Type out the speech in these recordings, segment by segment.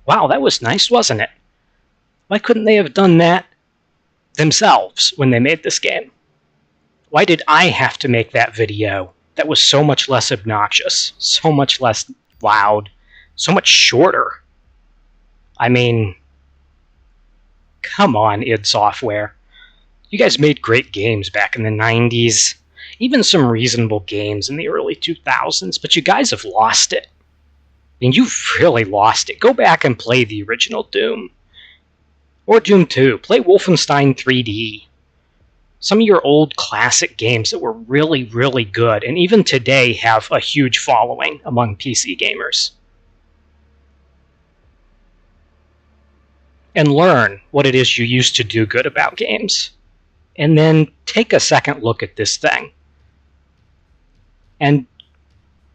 Wow, that was nice, wasn't it? Why couldn't they have done that themselves when they made this game? Why did I have to make that video that was so much less obnoxious, so much less loud, so much shorter? I mean, come on, id Software. You guys made great games back in the 90s, even some reasonable games in the early 2000s, but you guys have lost it. I mean, you've really lost it. Go back and play the original Doom. Or Doom 2. Play Wolfenstein 3D. Some of your old classic games that were really, really good, and even today have a huge following among PC gamers. And learn what it is you used to do good about games. And then take a second look at this thing. And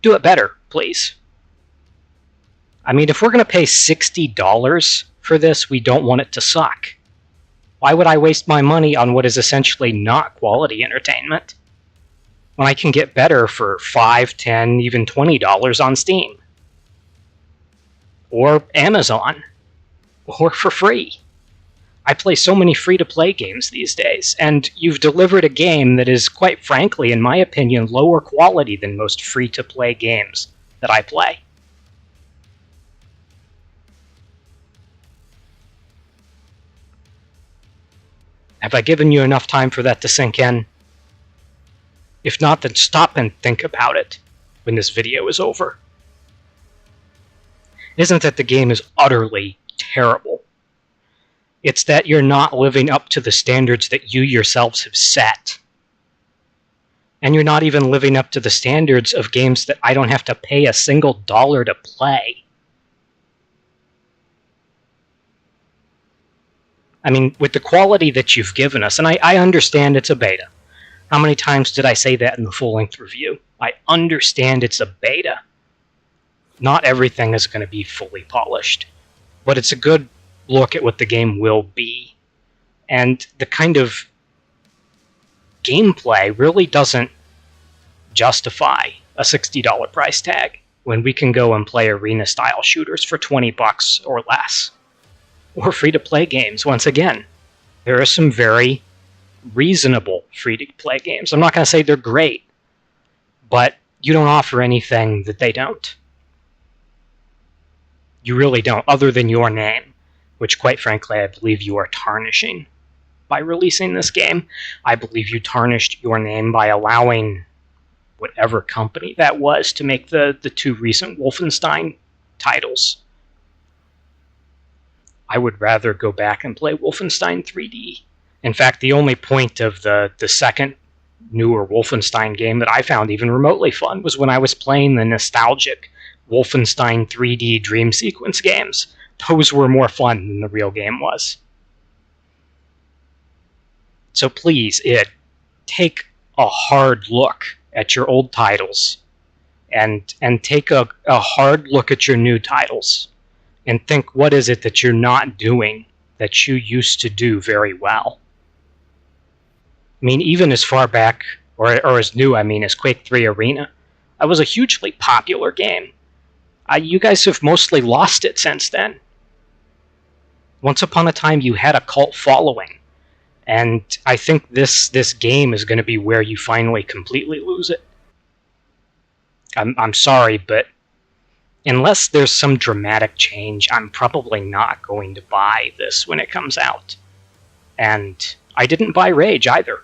do it better, please. I mean, if we're going to pay $60 for this, we don't want it to suck. Why would I waste my money on what is essentially not quality entertainment when I can get better for $5, $10, even $20 on Steam? Or Amazon? Or for free? I play so many free-to-play games these days, and you've delivered a game that is, quite frankly, in my opinion, lower quality than most free-to-play games that I play. Have I given you enough time for that to sink in? If not, then stop and think about it when this video is over. It isn't that the game is utterly terrible. It's that you're not living up to the standards that you yourselves have set. And you're not even living up to the standards of games that I don't have to pay a single dollar to play. I mean, with the quality that you've given us, and I understand it's a beta. How many times did I say that in the full-length review? I understand it's a beta. Not everything is going to be fully polished. But it's a good look at what the game will be. And the kind of gameplay really doesn't justify a $60 price tag when we can go and play arena-style shooters for $20 or less. Or free-to-play games, once again. There are some very reasonable free-to-play games. I'm not going to say they're great, but you don't offer anything that they don't. You really don't, other than your name, which, quite frankly, I believe you are tarnishing by releasing this game. I believe you tarnished your name by allowing whatever company that was to make the two recent Wolfenstein titles. I would rather go back and play Wolfenstein 3D. In fact, the only point of the second newer Wolfenstein game that I found even remotely fun was when I was playing the nostalgic Wolfenstein 3D Dream Sequence games. Those were more fun than the real game was. So please, take a hard look at your old titles and take a hard look at your new titles. And think, what is it that you're not doing that you used to do very well? I mean, even as far back, or as new, I mean, as Quake 3 Arena, it was a hugely popular game. You guys have mostly lost it since then. Once upon a time, you had a cult following. And I think this game is going to be where you finally completely lose it. I'm sorry, but unless there's some dramatic change, I'm probably not going to buy this when it comes out. And I didn't buy Rage either.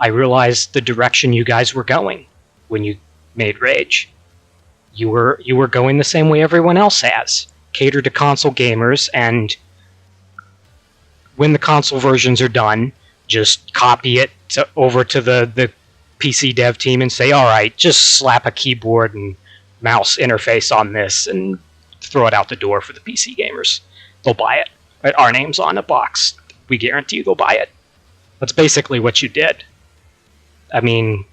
I realized the direction you guys were going when you made Rage. You were going the same way everyone else has. Cater to console gamers, and when the console versions are done, just copy it over to the PC dev team and say, alright, just slap a keyboard and mouse interface on this and throw it out the door for the PC gamers. They'll buy it. Right? Our name's on a box. We guarantee they'll buy it. That's basically what you did. I mean,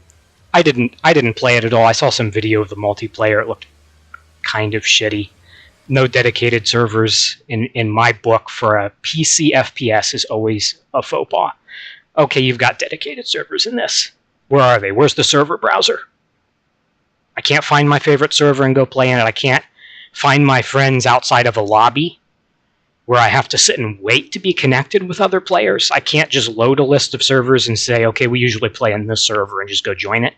I didn't play it at all. I saw some video of the multiplayer. It looked kind of shitty. No dedicated servers in my book for a PC FPS is always a faux pas. Okay, you've got dedicated servers in this. Where are they? Where's the server browser? I can't find my favorite server and go play in it. I can't find my friends outside of a lobby where I have to sit and wait to be connected with other players. I can't just load a list of servers and say, okay, we usually play in this server, and just go join it.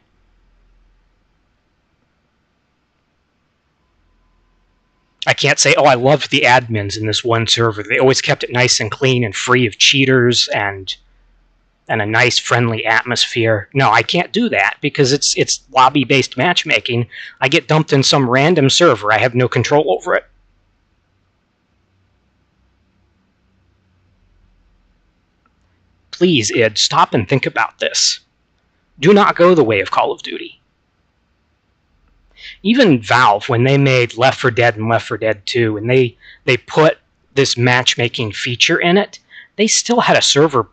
I can't say, oh, I loved the admins in this one server. They always kept it nice and clean and free of cheaters and a nice, friendly atmosphere. No, I can't do that because it's lobby-based matchmaking. I get dumped in some random server. I have no control over it. Please, id, stop and think about this. Do not go the way of Call of Duty. Even Valve, when they made Left 4 Dead and Left 4 Dead 2, and they put this matchmaking feature in it, they still had a server.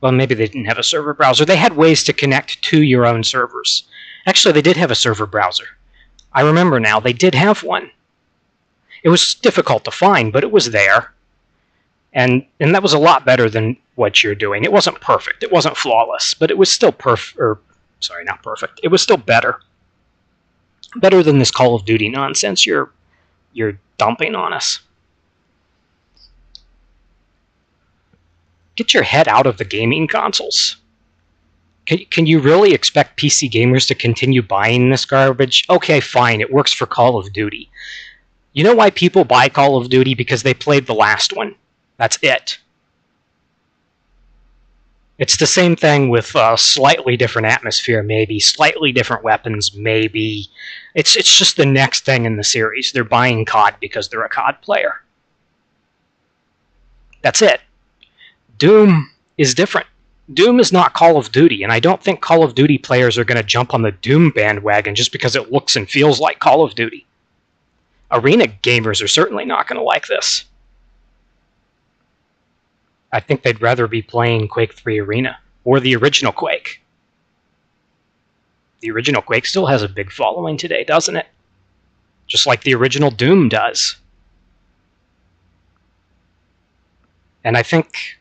Well, maybe they didn't have a server browser. They had ways to connect to your own servers. Actually, they did have a server browser. I remember now, they did have one. It was difficult to find, but it was there. And that was a lot better than what you're doing. It wasn't perfect. It wasn't flawless, but it was still sorry, not perfect. It was still better. Better than this Call of Duty nonsense you're dumping on us. Get your head out of the gaming consoles. Can you really expect PC gamers to continue buying this garbage? Okay, fine, it works for Call of Duty. You know why people buy Call of Duty? Because they played the last one. That's it. It's the same thing with a slightly different atmosphere, maybe, slightly different weapons, maybe. It's just the next thing in the series. They're buying COD because they're a COD player. That's it. Doom is different. Doom is not Call of Duty, and I don't think Call of Duty players are going to jump on the Doom bandwagon just because it looks and feels like Call of Duty. Arena gamers are certainly not going to like this. I think they'd rather be playing Quake 3 Arena, or the original Quake. The original Quake still has a big following today, doesn't it? Just like the original Doom does. And I think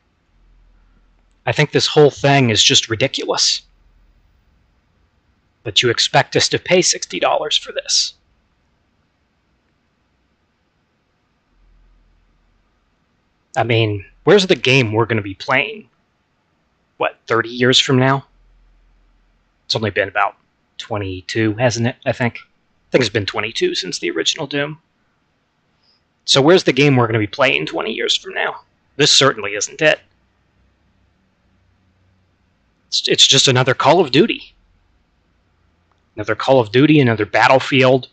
this whole thing is just ridiculous. But you expect us to pay $60 for this. I mean, where's the game we're going to be playing? What, 30 years from now? It's only been about 22, hasn't it, I think? I think it's been 22 since the original Doom. So where's the game we're going to be playing 20 years from now? This certainly isn't it. It's just another Call of Duty. Another Call of Duty, another Battlefield,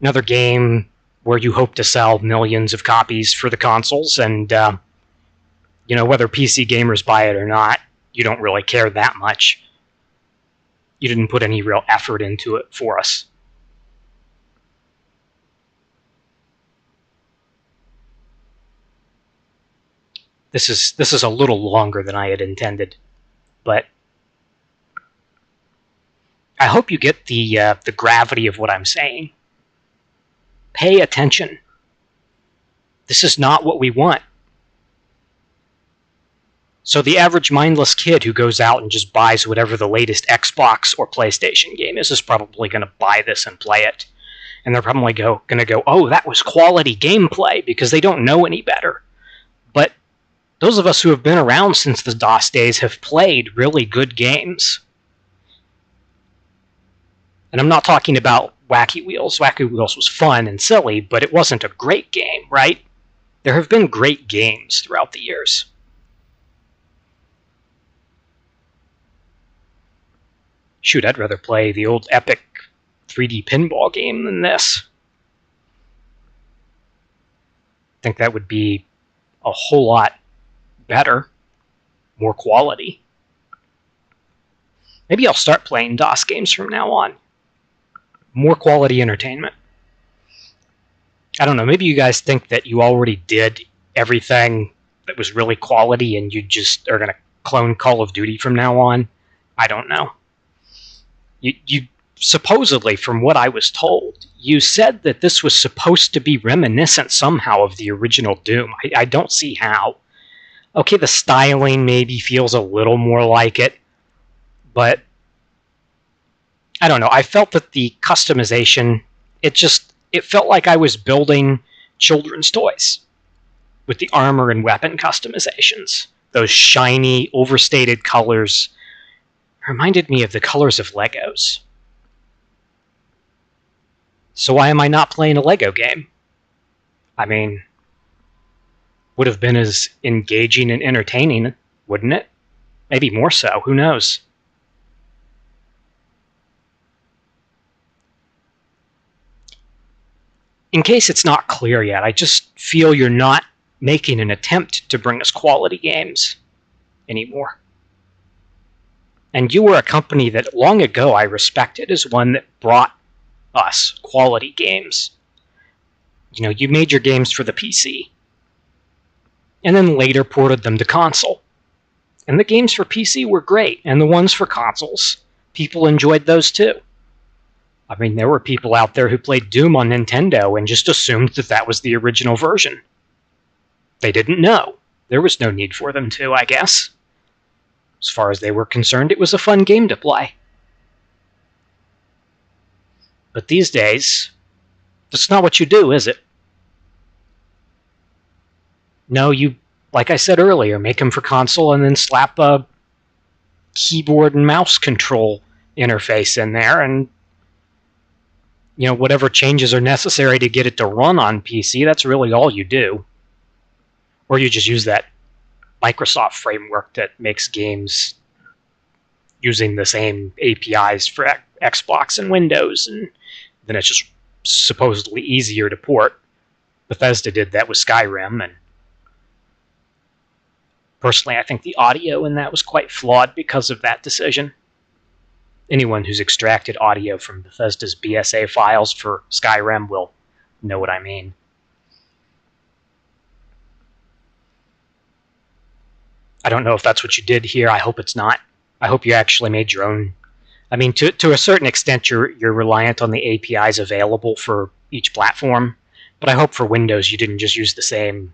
another game where you hope to sell millions of copies for the consoles, and whether PC gamers buy it or not, you don't really care that much. You didn't put any real effort into it for us. This is a little longer than I had intended, but I hope you get the gravity of what I'm saying. Pay attention. This is not what we want. So the average mindless kid who goes out and just buys whatever the latest Xbox or PlayStation game is probably going to buy this and play it. And they're probably going to go, oh, that was quality gameplay, because they don't know any better. But those of us who have been around since the DOS days have played really good games. And I'm not talking about Wacky Wheels. Wacky Wheels was fun and silly, but it wasn't a great game, right? There have been great games throughout the years. Shoot, I'd rather play the old epic 3D pinball game than this. I think that would be a whole lot better, more quality. Maybe I'll start playing DOS games from now on. More quality entertainment. I don't know, maybe you guys think that you already did everything that was really quality and you just are going to clone Call of Duty from now on. I don't know. You supposedly, from what I was told, you said that this was supposed to be reminiscent somehow of the original Doom. I don't see how. Okay, the styling maybe feels a little more like it, but I don't know. I felt that the customization, it felt like I was building children's toys. with the armor and weapon customizations. Those shiny, overstated colors reminded me of the colors of Legos. So why am I not playing a Lego game? I mean, would have been as engaging and entertaining, wouldn't it? Maybe more so, who knows? In case it's not clear yet, I just feel you're not making an attempt to bring us quality games anymore. And you were a company that long ago I respected as one that brought us quality games. You know, you made your games for the PC, and then later ported them to console. And the games for PC were great, and the ones for consoles, people enjoyed those too. I mean, there were people out there who played Doom on Nintendo and just assumed that that was the original version. They didn't know. There was no need for them to, I guess. As far as they were concerned, it was a fun game to play. But these days, that's not what you do, is it? No, you, like I said earlier, make them for console and then slap a keyboard and mouse control interface in there, and you know, whatever changes are necessary to get it to run on PC, that's really all you do. Or you just use that Microsoft framework that makes games using the same APIs for Xbox and Windows, and then it's just supposedly easier to port. Bethesda did that with Skyrim, and personally I think the audio in that was quite flawed because of that decision. Anyone who's extracted audio from Bethesda's BSA files for Skyrim will know what I mean. I don't know if that's what you did here. I hope it's not. I hope you actually made your own. I mean, to a certain extent, you're reliant on the APIs available for each platform, but I hope for Windows you didn't just use the same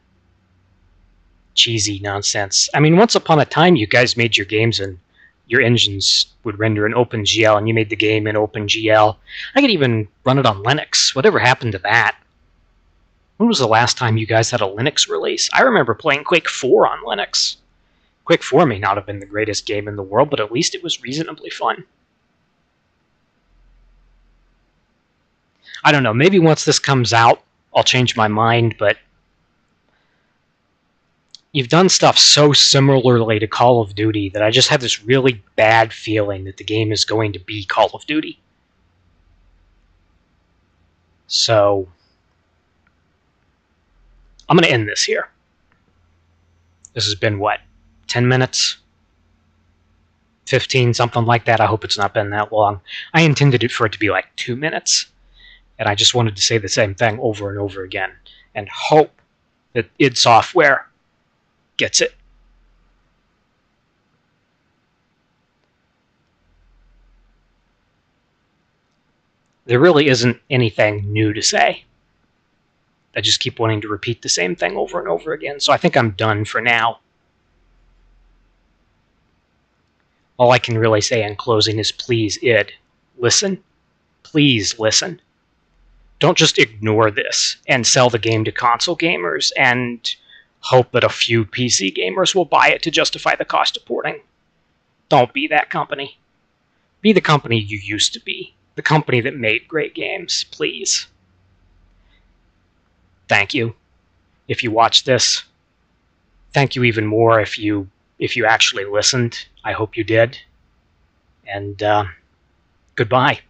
cheesy nonsense. I mean, once upon a time, you guys made your games and your engines would render in OpenGL, and you made the game in OpenGL. I could even run it on Linux. Whatever happened to that? When was the last time you guys had a Linux release? I remember playing Quake 4 on Linux. Quake 4 may not have been the greatest game in the world, but at least it was reasonably fun. I don't know, maybe once this comes out, I'll change my mind, but you've done stuff so similarly to Call of Duty that I just have this really bad feeling that the game is going to be Call of Duty. So, I'm going to end this here. This has been, what, 10 minutes? 15, something like that. I hope it's not been that long. I intended it for it to be like 2 minutes, and I just wanted to say the same thing over and over again, and hope that id Software gets it. There really isn't anything new to say. I just keep wanting to repeat the same thing over and over again, so I think I'm done for now. All I can really say in closing is please, id, listen. Please listen. Don't just ignore this and sell the game to console gamers and hope that a few PC gamers will buy it to justify the cost of porting. Don't be that company. Be the company you used to be. The company that made great games, please. Thank you. If you watched this, thank you even more if you actually listened. I hope you did. And goodbye.